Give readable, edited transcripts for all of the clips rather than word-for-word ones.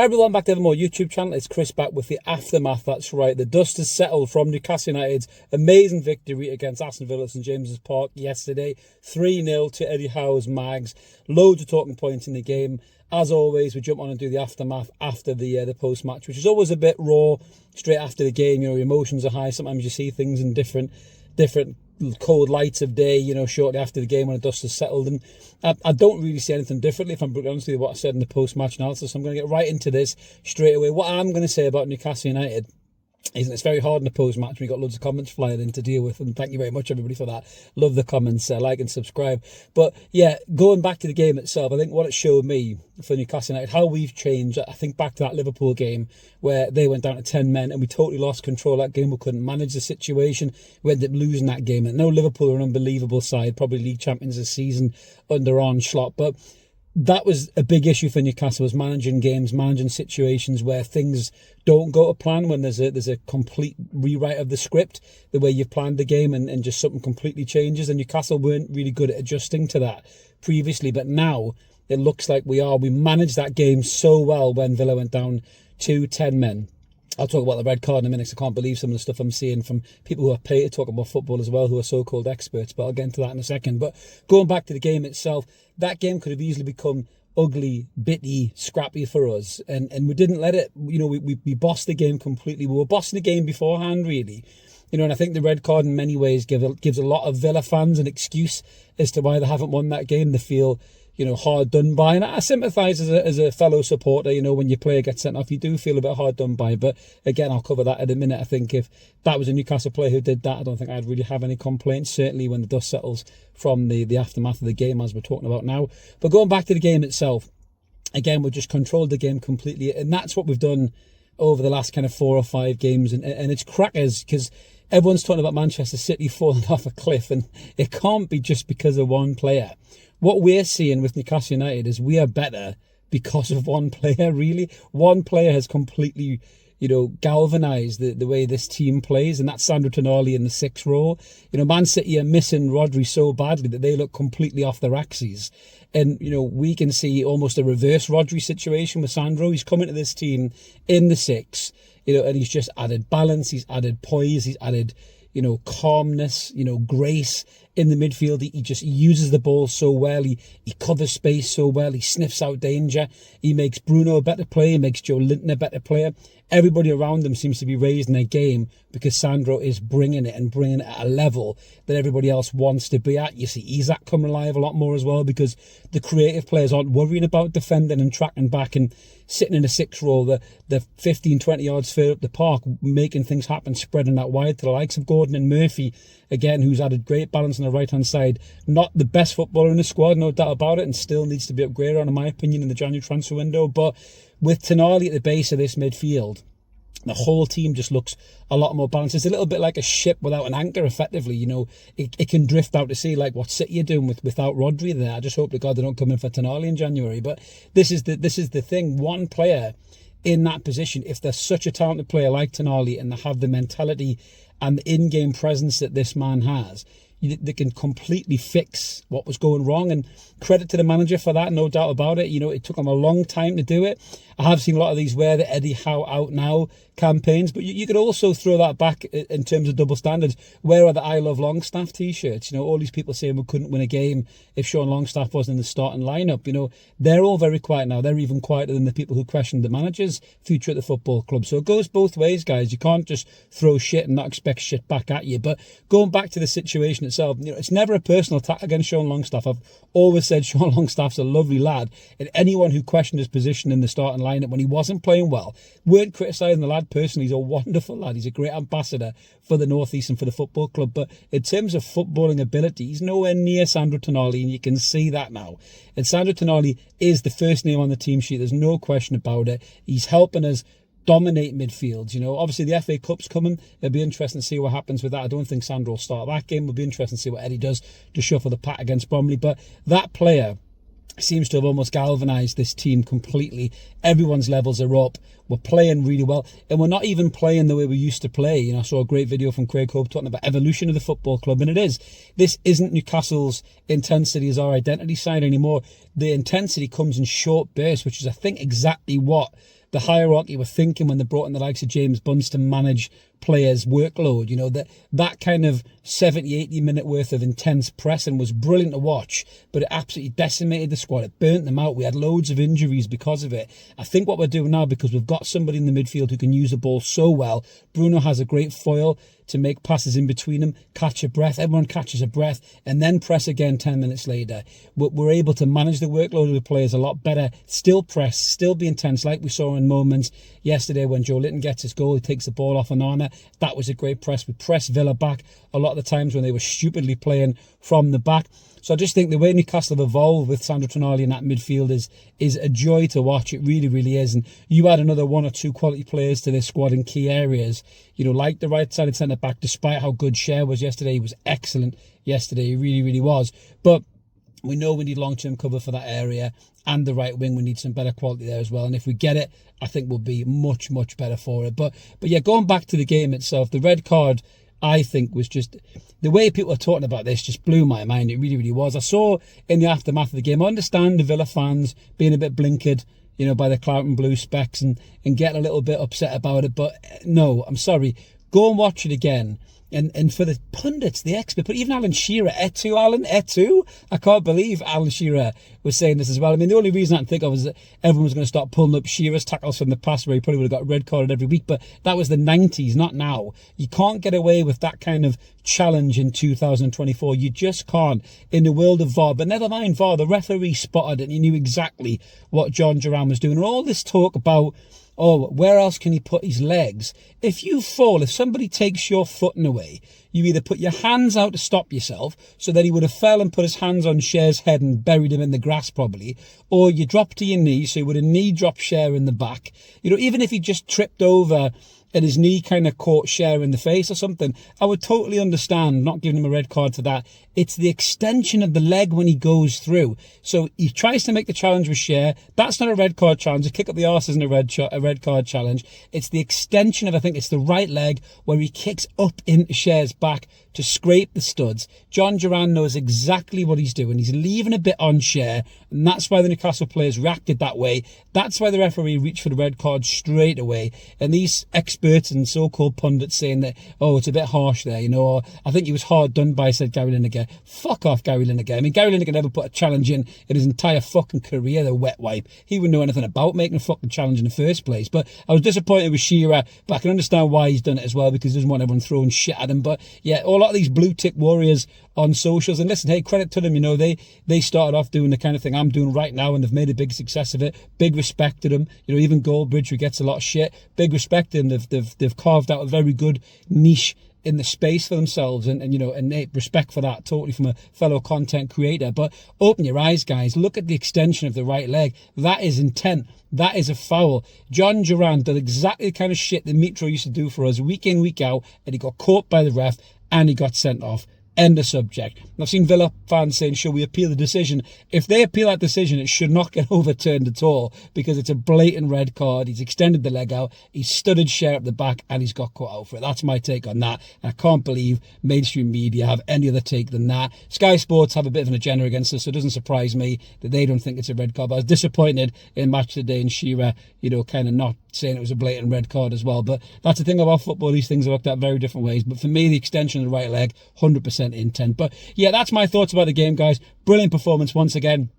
Hi everyone, back to Evermore YouTube channel. It's Chris back with the aftermath. That's right, the dust has settled from Newcastle United's amazing victory against Aston Villa at St James's Park yesterday. 3-0 to Eddie Howe's Mags. Loads of talking points in the game. As always, we jump on and do the aftermath after the post-match, which is always a bit raw straight after the game. You know, your emotions are high. Sometimes you see things in different cold lights of day, you know, shortly after the game when the dust has settled. And I don't really see anything differently, if I'm brutally honest with you, what I said in the post-match analysis. So I'm going to get right into this straight away. What I'm going to say about Newcastle United is it's very hard in the post-match. We got loads of comments flying in to deal with, and thank you very much everybody for that. Love the comments, like and subscribe. But yeah, going back to the game itself, I think what it showed me for Newcastle United, how we've changed. I think back to that Liverpool game where they went down to 10 men and we totally lost control of that game. We couldn't manage the situation. We ended up losing that game. And no, Liverpool are an unbelievable side, probably league champions this season under Arne Slot. But that was a big issue for Newcastle, was managing games, managing situations where things don't go to plan, when there's a complete rewrite of the script, the way you've planned the game, and just something completely changes. And Newcastle weren't really good at adjusting to that previously, but now it looks like we are. We managed that game so well when Villa went down to 10 men. I'll talk about the red card in a minute, because I can't believe some of the stuff I'm seeing from people who are paid to talk about football as well, who are so-called experts, but I'll get into that in a second. But going back to the game itself, that game could have easily become ugly, bitty, scrappy for us, and we didn't let it. You know, we bossed the game completely. We were bossing the game beforehand, really. You know, and I think the red card in many ways gives a lot of Villa fans an excuse as to why they haven't won that game. They feel, you know, hard done by. And I sympathise as a fellow supporter. You know, when your player gets sent off, you do feel a bit hard done by. But again, I'll cover that in a minute. I think if that was a Newcastle player who did that, I don't think I'd really have any complaints, certainly when the dust settles from the aftermath of the game, as we're talking about now. But going back to the game itself, again, we've just controlled the game completely. And that's what we've done over the last kind of 4 or 5 games. And it's crackers, because everyone's talking about Manchester City falling off a cliff, and it can't be just because of one player. What we're seeing with Newcastle United is we are better because of one player, really. One player has completely, you know, galvanised the way this team plays, and that's Sandro Tonali in the 6th role. You know, Man City are missing Rodri so badly that they look completely off their axes. And, you know, we can see almost a reverse Rodri situation with Sandro. He's coming to this team in the 6, you know, and he's just added balance, he's added poise, he's added, you know, calmness, you know, grace in the midfield. He just uses the ball so well. He covers space so well. He sniffs out danger. He makes Bruno a better player. He makes Joe Linton a better player. Everybody around them seems to be raising their game because Sandro is bringing it, and bringing it at a level that everybody else wants to be at. You see Isak come alive a lot more as well, because the creative players aren't worrying about defending and tracking back and sitting in a 6 role, the 15, 20 yards further up the park, making things happen, spreading that wide to the likes of Gordon and Murphy, again, who's added great balance on the right-hand side. Not the best footballer in the squad, no doubt about it, and still needs to be upgraded on, in my opinion, in the January transfer window. But with Tonali at the base of this midfield, the whole team just looks a lot more balanced. It's a little bit like a ship without an anchor, effectively. You know, it can drift out to sea, like what City are doing without Rodri there. I just hope to God they don't come in for Tonali in January. But this is the thing. One player in that position, if they're such a talented player like Tonali, and they have the mentality and the in-game presence that this man has, they can completely fix what was going wrong. And credit to the manager for that, no doubt about it. You know, it took him a long time to do it. I have seen a lot of these "where the Eddie Howe out now" campaigns, but you could also throw that back in terms of double standards. Where are the "I love Longstaff" t-shirts? You know, all these people saying we couldn't win a game if Sean Longstaff wasn't in the starting lineup. You know, they're all very quiet now. They're even quieter than the people who questioned the manager's future at the football club. So it goes both ways, guys. You can't just throw shit and not expect shit back at you. But going back to the situation itself, you know, it's never a personal attack against Sean Longstaff. I've always said Sean Longstaff's a lovely lad, and anyone who questioned his position in the starting lineup when he wasn't playing well weren't criticising the lad personally. He's a wonderful lad. He's a great ambassador for the North East and for the football club. But in terms of footballing ability, he's nowhere near Sandro Tonali, and you can see that now. And Sandro Tonali is the first name on the team sheet. There's no question about it. He's helping us dominate midfield. You know, obviously the FA Cup's coming. It'll be interesting to see what happens with that. I don't think Sandro will start that game. It'll be interesting to see what Eddie does to shuffle the pack against Bromley. But that player seems to have almost galvanised this team completely. Everyone's levels are up. We're playing really well, and we're not even playing the way we used to play. You know, I saw a great video from Craig Hope talking about evolution of the football club, and it is. This isn't Newcastle's intensity as our identity side anymore. The intensity comes in short bursts, which is, I think, exactly what the hierarchy were thinking when they brought in the likes of James Bunce to manage players' workload. You know, that kind of 70, 80 minute worth of intense pressing was brilliant to watch, but it absolutely decimated the squad. It burnt them out. We had loads of injuries because of it. I think what we're doing now, because we've got somebody in the midfield who can use the ball so well, Bruno has a great foil to make passes in between them, catch a breath, everyone catches a breath, and then press again 10 minutes later. We're able to manage the workload of the players a lot better, still press, still be intense, like we saw in moments yesterday when Joe Linton gets his goal, he takes the ball off Onana. That was a great press. We pressed Villa back a lot of the times when they were stupidly playing from the back. So I just think the way Newcastle have evolved with Sandro Tonali in that midfield is a joy to watch. It really, really is. And you add another one or two quality players to this squad in key areas, you know, like the right-sided centre-back, despite how good Cher was yesterday. He was excellent yesterday. He really, really was. But we know we need long-term cover for that area, and the right wing, we need some better quality there as well. And if we get it, I think we'll be much, much better for it. But yeah, going back to the game itself, the red card, I think, was just, the way people are talking about this just blew my mind. It really, really was. I saw in the aftermath of the game, I understand the Villa fans being a bit blinkered, you know, by the claret and blue specs and getting a little bit upset about it. But no, I'm sorry. Go and watch it again. And for the pundits, the experts, but even Alan Shearer, Alan, I can't believe Alan Shearer was saying this as well. I mean, the only reason I can think of is that everyone was going to start pulling up Shearer's tackles from the past where he probably would have got red carded every week, but that was the 90s, not now. You can't get away with that kind of challenge in 2024. You just can't in the world of VAR. But never mind VAR, the referee spotted it and he knew exactly what John Duran was doing. And all this talk about, oh, where else can he put his legs? If you fall, if somebody takes your footing away, you either put your hands out to stop yourself, so that he would have fell and put his hands on Cher's head and buried him in the grass probably, or you drop to your knees, so he would have knee dropped Cher in the back. You know, even if he just tripped over and his knee kind of caught Cher in the face or something, I would totally understand not giving him a red card for that. It's the extension of the leg when he goes through. So he tries to make the challenge with Cher. That's not a red card challenge. A kick up the arse isn't a red card challenge. It's the extension of, I think it's the right leg where he kicks up into Cher's back to scrape the studs. John Duran knows exactly what he's doing. He's leaving a bit on Cher, and that's why the Newcastle players reacted that way. That's why the referee reached for the red card straight away. And these experts and so-called pundits saying that, oh, it's a bit harsh there, you know, or I think he was hard done by, said Gary Lineker. Fuck off, Gary Lineker. I mean, Gary Lineker never put a challenge in his entire fucking career, the wet wipe. He wouldn't know anything about making a fucking challenge in the first place. But I was disappointed with Shearer, but I can understand why he's done it as well, because he doesn't want everyone throwing shit at him. But yeah, a lot of these blue tick warriors on socials, and listen, hey, credit to them, you know, they started off doing the kind of thing I'm doing right now, and they've made a big success of it. Big respect to them. You know, even Goldbridge, who gets a lot of shit, big respect to them. They've carved out a very good niche in the space for themselves, and you know, innate respect for that, totally, from a fellow content creator. But open your eyes, guys. Look at the extension of the right leg. That is intent. That is a foul. John Duran did exactly the kind of shit that Mitro used to do for us week in, week out, and he got caught by the ref and he got sent off. End of subject. I've seen Villa fans saying, should we appeal the decision? If they appeal that decision, it should not get overturned at all, because it's a blatant red card. He's extended the leg out, he's studded Cher at the back, and he's got caught out for it. That's my take on that. And I can't believe mainstream media have any other take than that. Sky Sports have a bit of an agenda against us, so it doesn't surprise me that they don't think it's a red card. But I was disappointed in Match Today and Shearer, you know, kind of not saying it was a blatant red card as well. But that's the thing about football. These things are looked at very different ways. But for me, the extension of the right leg, 100% intent. But yeah, that's my thoughts about the game, guys. Brilliant performance once again.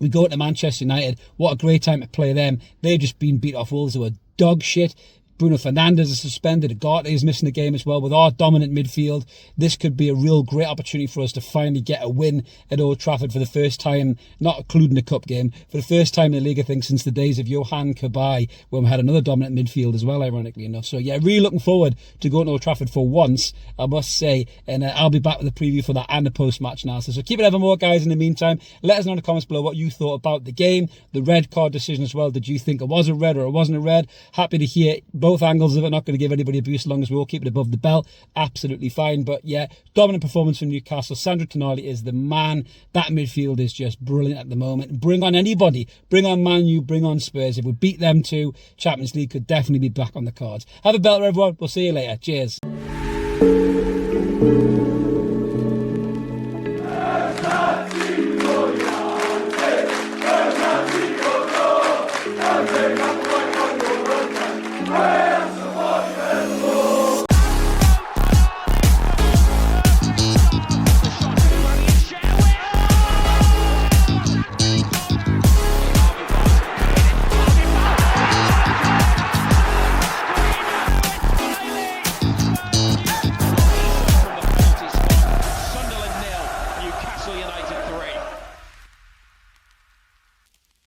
We go to Manchester United. What a great time to play them. They've just been beat off Wolves, who are dog shit. Bruno Fernandes is suspended. Ugarte is missing the game as well. With our dominant midfield, this could be a real great opportunity for us to finally get a win at Old Trafford for the first time, not including the cup game, for the first time in the league, I think, since the days of Johan Cabaye, when we had another dominant midfield as well, ironically enough. So yeah, really looking forward to going to Old Trafford for once, I must say. And I'll be back with a preview for that and a post-match analysis. So keep it evermore, guys. In the meantime, let us know in the comments below what you thought about the game, the red card decision as well. Did you think it was a red or it wasn't a red? Happy to hear both angles of it. Not going to give anybody abuse as long as we all keep it above the belt. Absolutely fine. But yeah, dominant performance from Newcastle. Sandro Tonali is the man. That midfield is just brilliant at the moment. Bring on anybody. Bring on Man U. Bring on Spurs. If we beat them too, Champions League could definitely be back on the cards. Have a belter, everyone. We'll see you later. Cheers.